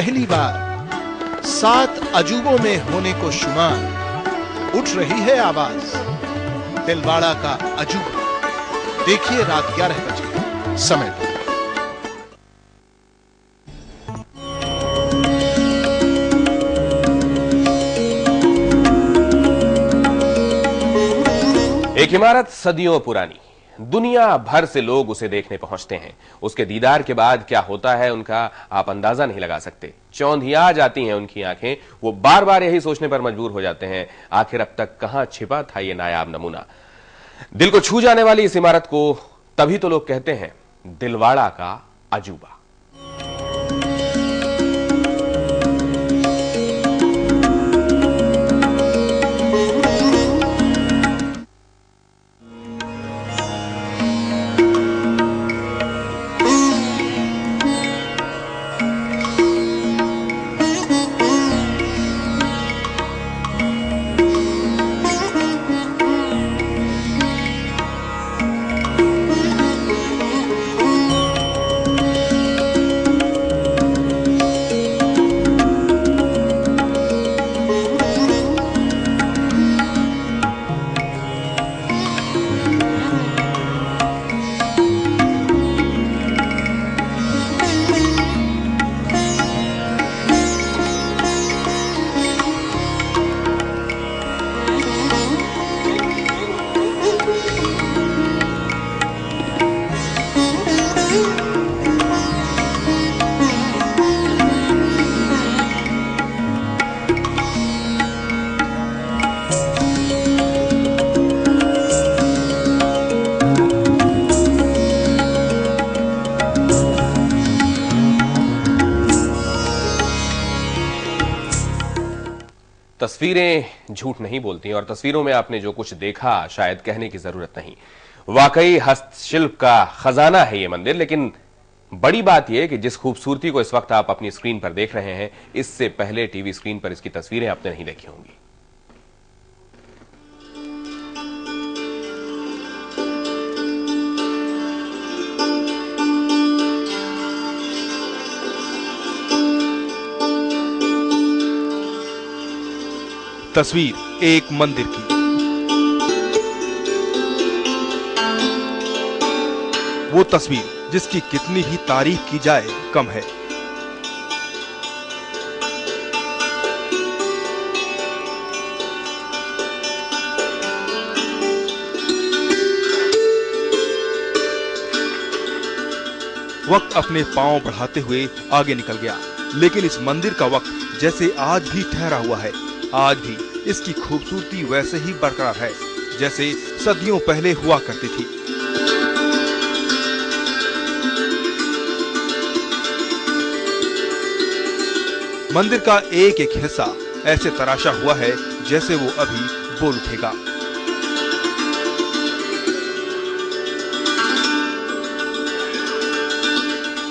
पहली बार 7 अजूबों में होने को शुमार उठ रही है आवाज दिलवाड़ा का अजूबा। देखिए रात 11 बजे समय पर। एक इमारत सदियों पुरानी, दुनिया भर से लोग उसे देखने पहुंचते हैं। उसके दीदार के बाद क्या होता है उनका आप अंदाजा नहीं लगा सकते। चौंधिया जाती हैं उनकी आंखें। वो बार बार यही सोचने पर मजबूर हो जाते हैं, आखिर अब तक कहां छिपा था ये नायाब नमूना। दिल को छू जाने वाली इस इमारत को तभी तो लोग कहते हैं दिलवाड़ा का अजूबा। तस्वीरें झूठ नहीं बोलती और तस्वीरों में आपने जो कुछ देखा शायद कहने की जरूरत नहीं। वाकई हस्तशिल्प का खजाना है ये मंदिर। लेकिन बड़ी बात यह कि जिस खूबसूरती को इस वक्त आप अपनी स्क्रीन पर देख रहे हैं, इससे पहले टीवी स्क्रीन पर इसकी तस्वीरें आपने नहीं देखी होंगी। तस्वीर एक मंदिर की। वो तस्वीर जिसकी कितनी भी तारीफ की जाए कम है। वक्त अपने पांव बढ़ाते हुए आगे निकल गया, लेकिन इस मंदिर का वक्त जैसे आज भी ठहरा हुआ है। आज भी इसकी खूबसूरती वैसे ही बरकरार है जैसे सदियों पहले हुआ करती थी। मंदिर का एक एक हिस्सा ऐसे तराशा हुआ है जैसे वो अभी बोल उठेगा।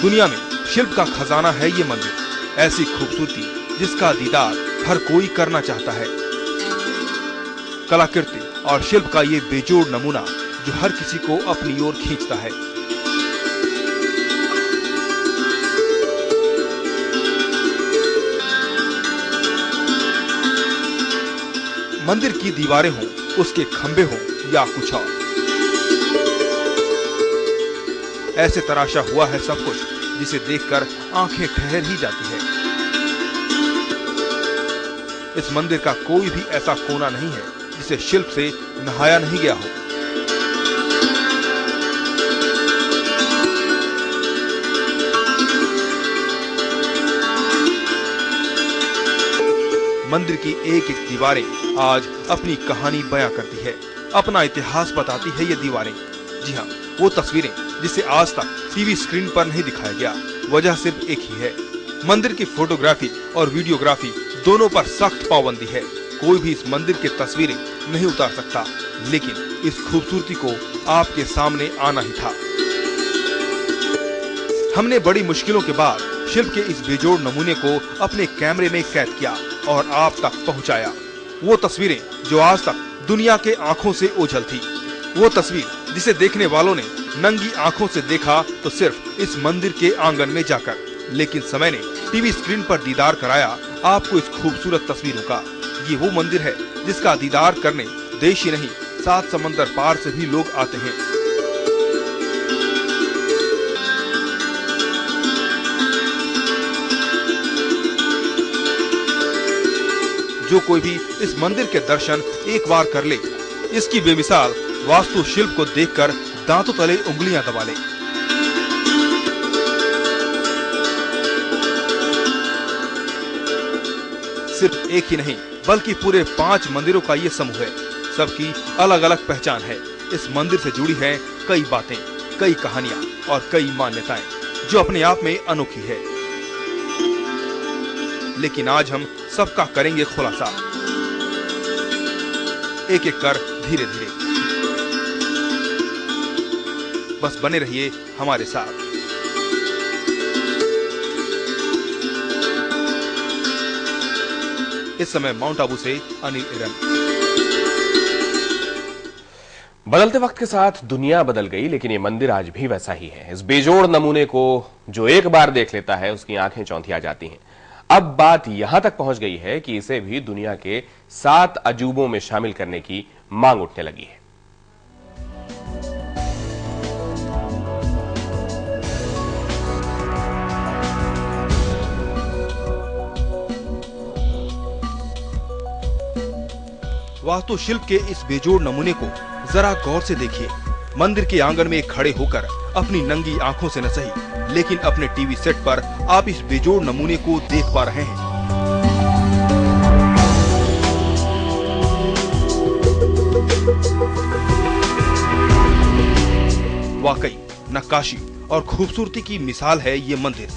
दुनिया में शिल्प का खजाना है ये मंदिर। ऐसी खूबसूरती जिसका दीदार हर कोई करना चाहता है। कलाकृति और शिल्प का ये बेजोड़ नमूना जो हर किसी को अपनी ओर खींचता है। मंदिर की दीवारें हों, उसके खंभे हों या कुछ और, ऐसे तराशा हुआ है सब कुछ जिसे देखकर आंखें ठहर ही जाती है। इस मंदिर का कोई भी ऐसा कोना नहीं है जिसे शिल्प से नहाया नहीं गया हो। मंदिर की एक एक दीवारें आज अपनी कहानी बयां करती है, अपना इतिहास बताती है ये दीवारें। जी हाँ, वो तस्वीरें जिसे आज तक टीवी स्क्रीन पर नहीं दिखाया गया। वजह सिर्फ एक ही है, मंदिर की फोटोग्राफी और वीडियोग्राफी दोनों पर सख्त पाबंदी है। कोई भी इस मंदिर की तस्वीरें नहीं उतार सकता, लेकिन इस खूबसूरती को आपके सामने आना ही था। हमने बड़ी मुश्किलों के बाद शिल्प के इस बेजोड़ नमूने को अपने कैमरे में कैद किया और आप तक पहुंचाया। वो तस्वीरें जो आज तक दुनिया के आंखों से ओझल थी, वो तस्वीर जिसे देखने वालों ने नंगी आंखों से देखा तो सिर्फ इस मंदिर के आंगन में जाकर, लेकिन समय ने टीवी स्क्रीन पर दीदार कराया आपको इस खूबसूरत तस्वीरों का। ये वो मंदिर है जिसका दीदार करने देश ही नहीं 7 समंदर पार से भी लोग आते हैं। जो कोई भी इस मंदिर के दर्शन एक बार कर ले, इसकी बेमिसाल वास्तुशिल्प को देखकर दांतों तले उंगलियां दबा ले। सिर्फ एक ही नहीं बल्कि पूरे 5 मंदिरों का ये समूह है। सबकी अलग अलग पहचान है। इस मंदिर से जुड़ी हैं कई बातें, कई कहानियां और कई मान्यताएं जो अपने आप में अनोखी है। लेकिन आज हम सबका करेंगे खुलासा, एक एक कर धीरे धीरे। बस बने रहिए हमारे साथ। इस समय माउंट आबू से अनिल इरन। बदलते वक्त के साथ दुनिया बदल गई, लेकिन ये मंदिर आज भी वैसा ही है। इस बेजोड़ नमूने को जो एक बार देख लेता है उसकी आंखें चौंधिया जाती हैं। अब बात यहां तक पहुंच गई है कि इसे भी दुनिया के 7 अजूबों में शामिल करने की मांग उठने लगी है। वास्तुशिल्प के इस बेजोड़ नमूने को जरा गौर से देखिए। मंदिर के आंगन में खड़े होकर अपनी नंगी आंखों से न सही, लेकिन अपने टीवी सेट पर आप इस बेजोड़ नमूने को देख पा रहे हैं। वाकई नक्काशी और खूबसूरती की मिसाल है ये मंदिर।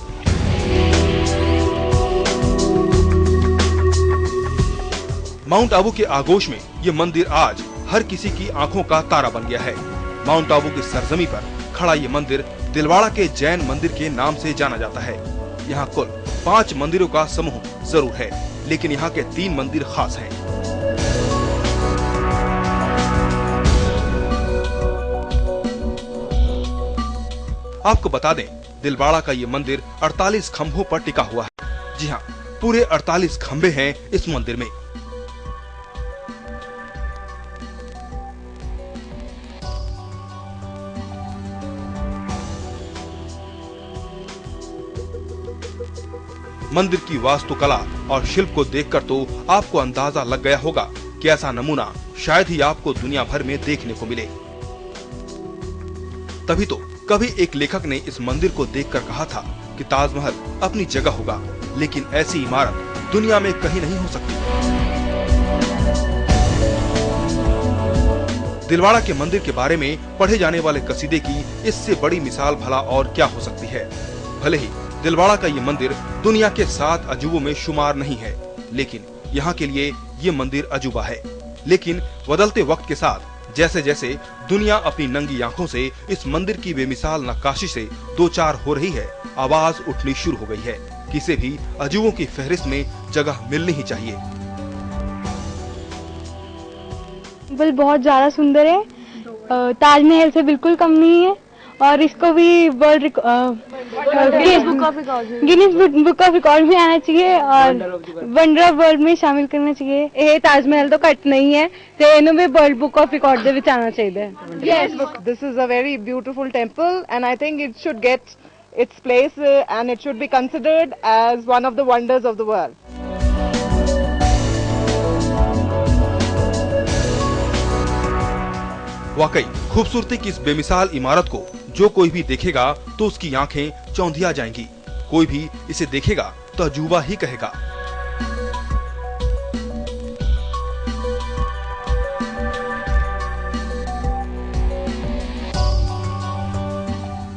माउंट आबू के आगोश में ये मंदिर आज हर किसी की आंखों का तारा बन गया है। माउंट आबू की सरजमी पर खड़ा ये मंदिर दिलवाड़ा के जैन मंदिर के नाम से जाना जाता है। यहाँ कुल 5 मंदिरों का समूह जरूर है, लेकिन यहाँ के 3 मंदिर खास हैं। आपको बता दें, दिलवाड़ा का ये मंदिर 48 खंभों पर टिका हुआ है। जी हाँ, पूरे 48 खंभे हैं इस मंदिर में। मंदिर की वास्तुकला और शिल्प को देखकर तो आपको अंदाजा लग गया होगा कि ऐसा नमूना शायद ही आपको दुनिया भर में देखने को मिले। तभी तो कभी एक लेखक ने इस मंदिर को देखकर कहा था कि ताजमहल अपनी जगह होगा, लेकिन ऐसी इमारत दुनिया में कहीं नहीं हो सकती। दिलवाड़ा के मंदिर के बारे में पढ़े जाने वाले कसीदे की इससे बड़ी मिसाल भला और क्या हो सकती है। भले ही दिलवाड़ा का ये मंदिर दुनिया के 7 अजूबों में शुमार नहीं है, लेकिन यहाँ के लिए ये मंदिर अजूबा है। लेकिन बदलते वक्त के साथ जैसे जैसे दुनिया अपनी नंगी आंखों से इस मंदिर की बेमिसाल नक्काशी से दो चार हो रही है, आवाज उठनी शुरू हो गई है कि इसे भी अजूबों की फहरिस्त में जगह मिलनी ही चाहिए। बहुत ज्यादा सुंदर है, ताजमहल से बिल्कुल कम नहीं है और इसको भी गिनीज बुक ऑफ रिकॉर्ड में आना चाहिए और वंडर ऑफ वर्ल्ड में शामिल करना चाहिए। ये ताजमहल तो घट नहीं है ते इन्हों भी वर्ल्ड बुक ऑफ रिकॉर्ड दे विच आना चाहिए। Yes, this is a very beautiful temple and I think it should get its place and it should be considered as one of the wonders of the world. वाकई खूबसूरती की इस बेमिसाल इमारत को जो कोई भी देखेगा तो उसकी आंखें चौंधिया जाएंगी। कोई भी इसे देखेगा तो अजूबा ही कहेगा।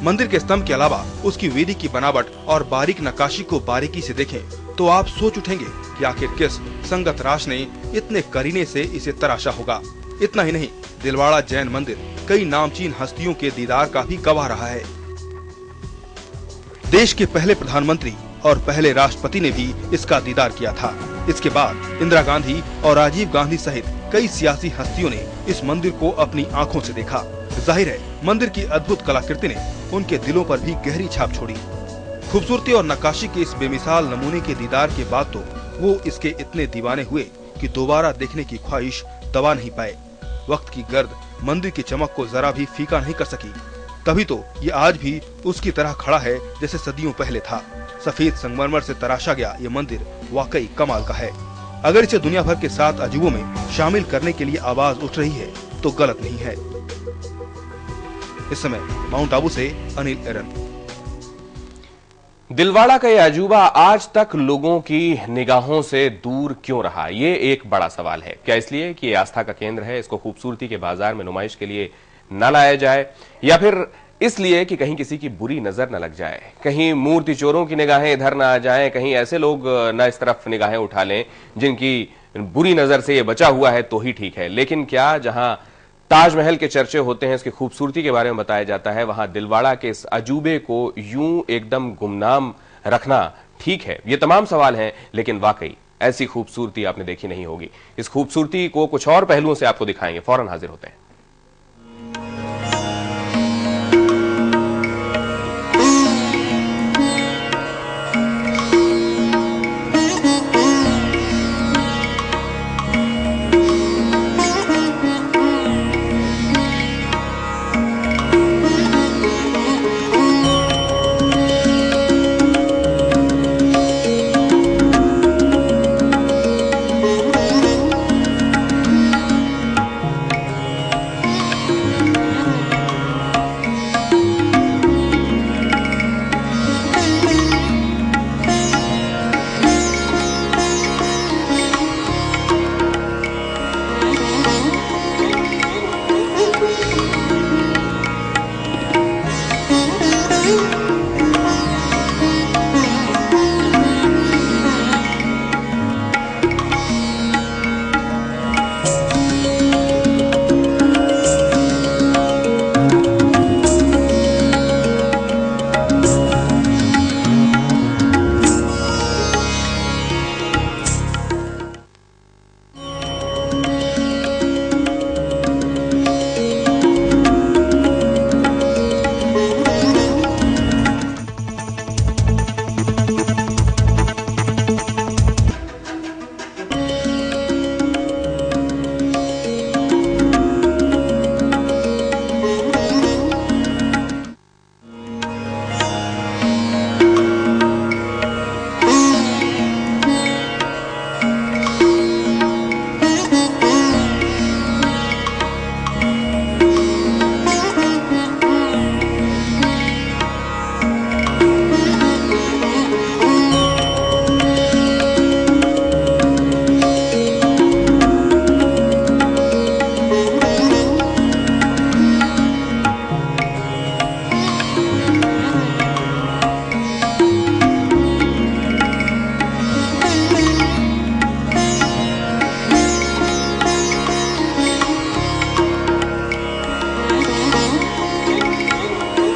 मंदिर के स्तंभ के अलावा उसकी वेदी की बनावट और बारीक नक्काशी को बारीकी से देखें तो आप सोच उठेंगे कि आखिर किस संगत राश ने इतने करीने से इसे तराशा होगा। इतना ही नहीं, दिलवाड़ा जैन मंदिर कई नामचीन हस्तियों के दीदार का भी गवाह रहा है। देश के पहले प्रधानमंत्री और पहले राष्ट्रपति ने भी इसका दीदार किया था। इसके बाद इंदिरा गांधी और राजीव गांधी सहित कई सियासी हस्तियों ने इस मंदिर को अपनी आंखों से देखा। जाहिर है, मंदिर की अद्भुत कलाकृति ने उनके दिलों पर भी गहरी छाप छोड़ी। खूबसूरती और नक्काशी के इस बेमिसाल नमूने के दीदार के बाद तो वो इसके इतने दीवाने हुए कि दोबारा देखने की ख्वाहिश दबा नहीं पाए। वक्त की गर्द मंदिर की चमक को जरा भी फीका नहीं कर सकी, तभी तो ये आज भी उसकी तरह खड़ा है जैसे सदियों पहले था। सफेद संगमरमर से तराशा गया ये मंदिर वाकई कमाल का है। अगर इसे दुनिया भर के 7 अजूबों में शामिल करने के लिए आवाज उठ रही है तो गलत नहीं है। इस समय माउंट आबू से अनिल एरन। दिलवाड़ा का यह अजूबा आज तक लोगों की निगाहों से दूर क्यों रहा, ये एक बड़ा सवाल है। क्या इसलिए कि ये आस्था का केंद्र है, इसको खूबसूरती के बाजार में नुमाइश के लिए न लाया जाए, या फिर इसलिए कि कहीं किसी की बुरी नजर न लग जाए, कहीं मूर्ति चोरों की निगाहें इधर न आ जाएं, कहीं ऐसे लोग न इस तरफ निगाहें उठा लें जिनकी बुरी नजर से ये बचा हुआ है तो ही ठीक है। लेकिन क्या जहां ताजमहल के चर्चे होते हैं, इसकी खूबसूरती के बारे में बताया जाता है, वहां दिलवाड़ा के इस अजूबे को यूं एकदम गुमनाम रखना ठीक है? ये तमाम सवाल हैं, लेकिन वाकई ऐसी खूबसूरती आपने देखी नहीं होगी। इस खूबसूरती को कुछ और पहलुओं से आपको दिखाएंगे, फौरन हाजिर होते हैं।